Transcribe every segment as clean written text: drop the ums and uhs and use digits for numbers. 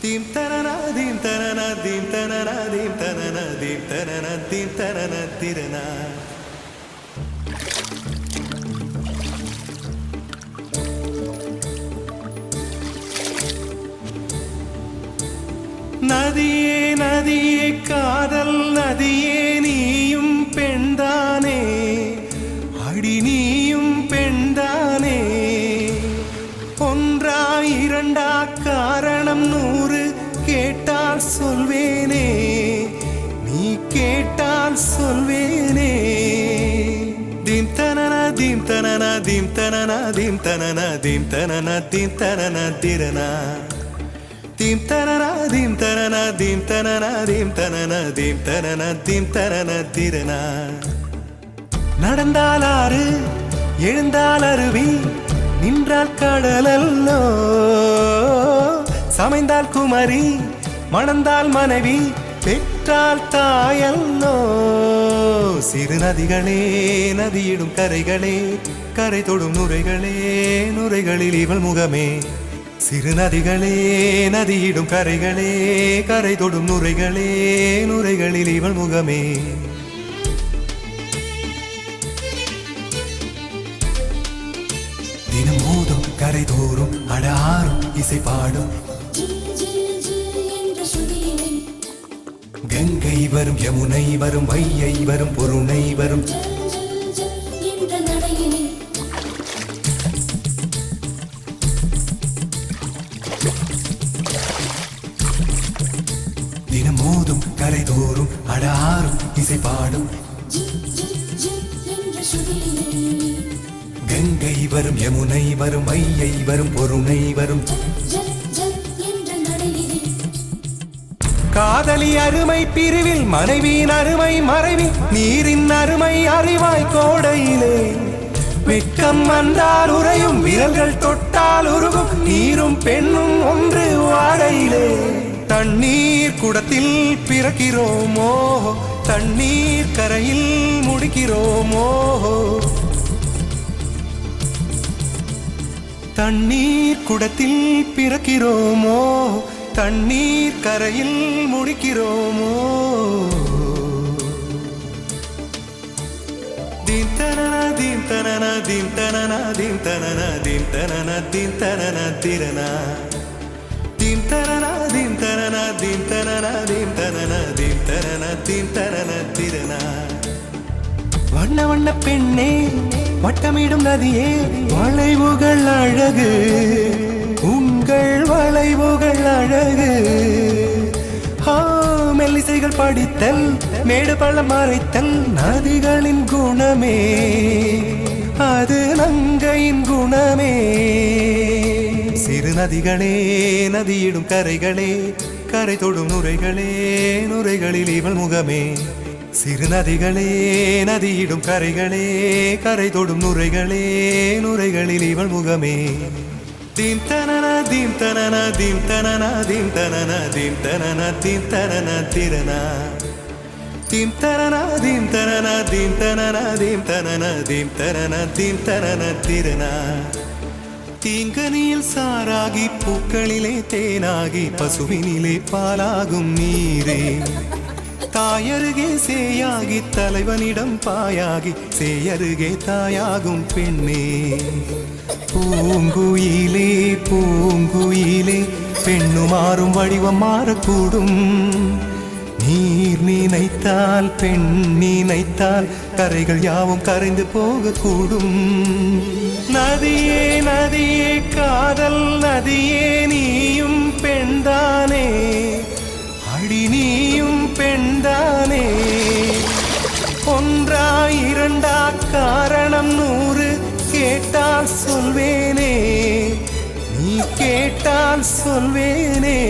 Dim tanana dim tanana dim tanana dim tanana dim tanana dim tanana tirana. நதியே நதியே காதல் நதியே நீயும் பெண்தானே அடி நீயும் பெண்தானே ஒன்றா இரண்டா காரணம் 100 கேட்டால் சொல்வேனே நீ கேட்டால் சொல்வேனே dim tanana dim tanana dim tanana dim tanana dim tanana dim tanana tirana dim tanana dim tanana dim tanana dim tanana dim tanana dim tanana tirana நடந்தால் ஆறு எழுந்தால் அருவி நின்றால் கடலல்லோ சமைந்தால் குமரி மணந்தால் மனைவி பெற்றால் தாயல்லோ சிறு நதிகளே நதியிடும் கரைகளே கரை தொடும் நுரைகளே நுரைகளில் இவள் முகமே சிறு நதிகளே நதியிடும் கரைகளே கரை தொடும் நுரைகளே நுரைகளில் இவள் முகமே தினம் மோதும் கரை தோறும் அடாரும் இசை பாடும் கங்கை வரும் யமுனை வரும் வையை வரும் பொருணை வரும் தினம் மோதும் கரை தோறும் அடாரும் இசை பாடும் கங்கை வரும் யமுனை வரும் வையை வரும் பொருணை வரும் காதலி அருமை பிரிவில் மனைவியின் அருமை மறைவி நீரின் அருமை அறிவாய் கோடையிலே வெட்கம் வந்தால் உறையும் விரல்கள் தொட்டால் உருகும் நீரும் பெண்ணும் ஒன்று வாடையிலே தண்ணீர் குடத்தில் பிறக்கிறோமோ தண்ணீர் கரையில் முடிக்கிறோமோ தண்ணீர் குடத்தில் பிறக்கிறோமோ தண்ணீர் கரையில் முடிக்கிறோமோ dim tanana dim tanana dim tanana dim tanana dim tanana dim tanana tirana dim tanana dim tanana dim tanana dim tanana dim tanana dim tanana tirana வண்ண வண்ண பெண்ணே வட்டமிடும் நதியே வளைவுகள் அழகு உங்கள் வளைவுகள் அழகு மெல்லிசைகள் படித்தல் மேடு பள்ளம் மறைத்தல் நதிகளின் குணமே அது நங்கையின் குணமே சிறு நதிகளே நதியிடும் கரைகளே கரை தொடும் நுரைகளே நுரைகளில் இவள் முகமே சிறு நதிகளே நதியிடும் கரைகளே கரை தொடும் நுரைகளே நுரைகளில் இவள் முகமே dim tanana dim tanana dim tanana dim tanana dim tanana dim tanana tirana dim tanana dim tanana dim tanana dim tanana dim tanana dim tanana tirana தீங்கனியில் சாராகி பூக்களிலே தேனாகி பசுவினிலே பாலாகும் நீரே தாயருகே சேயாகி தலைவனிடம் பாயாகி சேயருகே தாயாகும் பெண்ணே பூங்குயிலே பூங்குயிலே பெண்ணு மாறும் வடிவம் மாறக்கூடும் நீர் நினைத்தால் பெண் நினைத்தால் கரைகள் யாவும் கரைந்து போகக்கூடும் நதியே நதியே காதல் நதியே நீயும் பெண்தானே அடி நீயும் பெண்தானே ஒன்றா இரண்டா காரணம் 100 கேட்டால் சொல்வேனே நீ கேட்டால் சொல்வேனே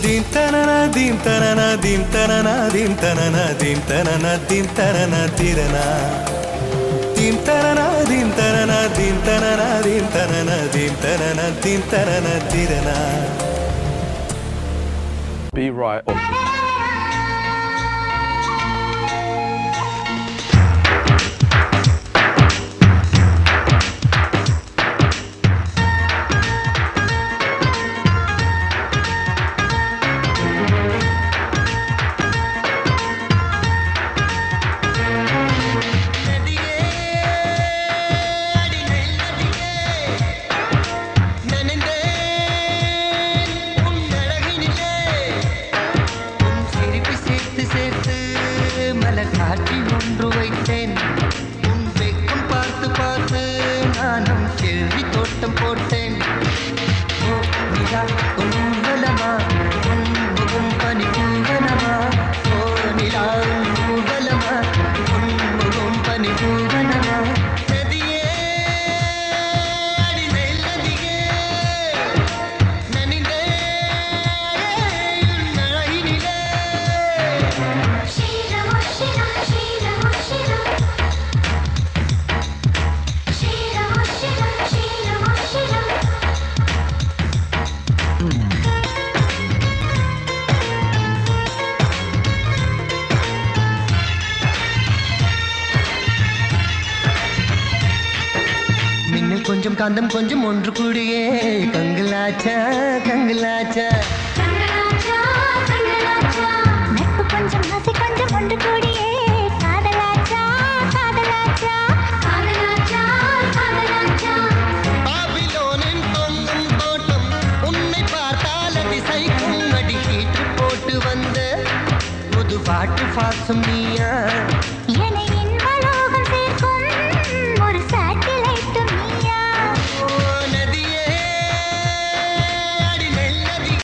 dim tanana dim tanana dim tanana dim tanana dim tanana dim tanana tirana dim tanana dim tanana dim tanana dim tanana dim tanana dim tanana tirana Be right or நிலா ஊர்வலமா உன்முகம் பனி பூவனமா ஓ நிலா ஊர்வலமா உன்முகம் பனி பூவனமா நதியே அடி நெல்லதியே நனிதே உன் அழகினிலே ஷீரமோ ஷீரா ஷீரமோ ஷீரா ஷீரமோ ஷீரா ஷீரமோ ஷீரா மின்னல் கொஞ்சம் காந்தம் கொஞ்சம் ஒன்று கூடியே கங்கலாச்சா கங்கலாச்சா கங்கலாச்சா கங்கலாச்சா நட்பு கொஞ்சம் ஆசை கொஞ்சம் ஒன்று கூடியே காதலாச்சா காதலாச்சா காதலாச்சா காதலாச்சா பாபிலோனின் தொங்கும் தோட்டம் உன்னை பார்த்தால் அதிசைக்கும் அடி ஹீட்டர் போட்டு வந்த புது பாட்டு பாசம் நீயா என்னை